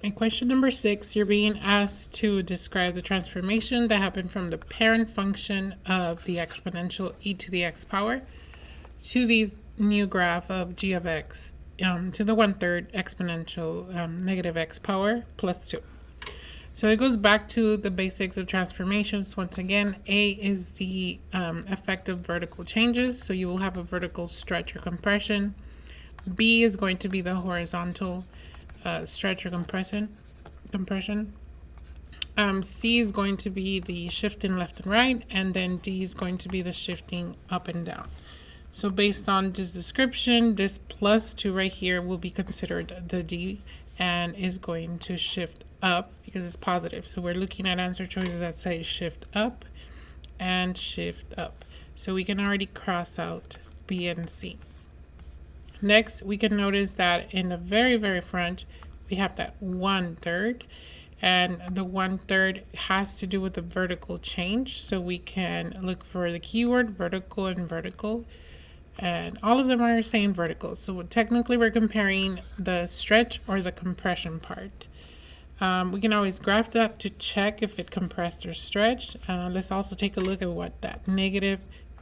In question number 6, you're being asked to describe the transformation that happened from the parent function of the exponential e to the x power to the new graph of g of x to the 1/3 exponential negative x power plus 2. So it goes back to the basics of transformations. Once again, A is the effect of vertical changes, so you will have a vertical stretch or compression. B is going to be the horizontal stretch or compression. C is going to be the shifting left and right, and then D is going to be the shifting up and down. So based on this description, this plus 2 right here will be considered the D and is going to shift up because it's positive. So we're looking at answer choices that say shift up and shift up. So we can already cross out B and C. Next, we can notice that in the very front, we have that 1/3, and the 1/3 has to do with the vertical change. So we can look for the keyword vertical and vertical, and all of them are saying vertical. So technically we're comparing the stretch or the compression part. We can always graph that to check if it compressed or stretched. Let's also take a look at what that negative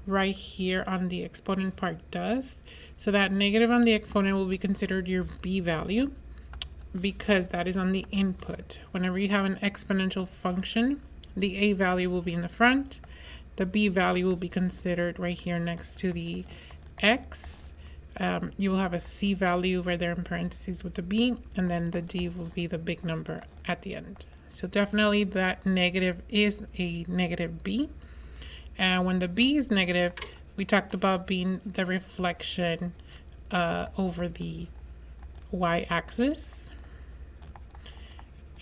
right here on the exponent part does. So that negative on the exponent will be considered your B value because that is on the input. Whenever you have an exponential function, the A value will be in the front. The B value will be considered right here next to the X. You will have a C value right there in parentheses with the B, and then the D will be the big number at the end. So definitely that negative is a negative B. And when the B is negative, we talked about being the reflection over the y-axis.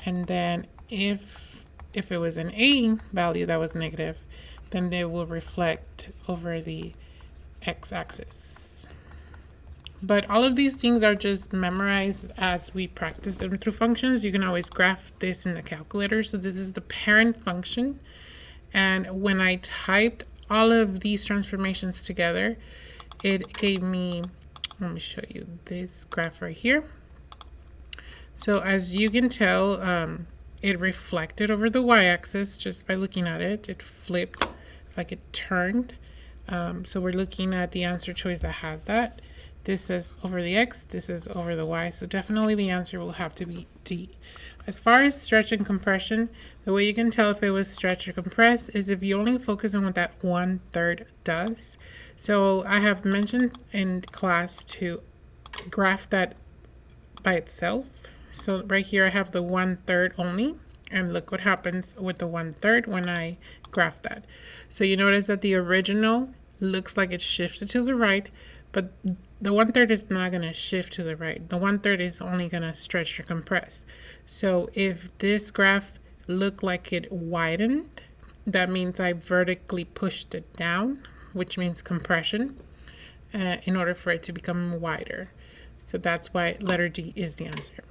And then if it was an A value that was negative, then they will reflect over the x-axis. But all of these things are just memorized as we practice them through functions. You can always graph this in the calculator. So this is the parent function. And when I typed all of these transformations together, it gave me, let me show you this graph right here. So as you can tell, it reflected over the y-axis just by looking at it. It flipped, like it turned. So we're looking at the answer choice that has that. This is over the x, this is over the y, so definitely the answer will have to be D. As far as stretch and compression, the way you can tell if it was stretch or compress is if you only focus on what that 1/3 does. So I have mentioned in class to graph that by itself. So right here I have the 1/3 only, and look what happens with the 1/3 when I graph that. So you notice that the original looks like it's shifted to the right, but the 1/3 is not going to shift to the right. The 1/3 is only going to stretch or compress. So if this graph looked like it widened, that means I vertically pushed it down, which means compression, in order for it to become wider. So that's why letter D is the answer.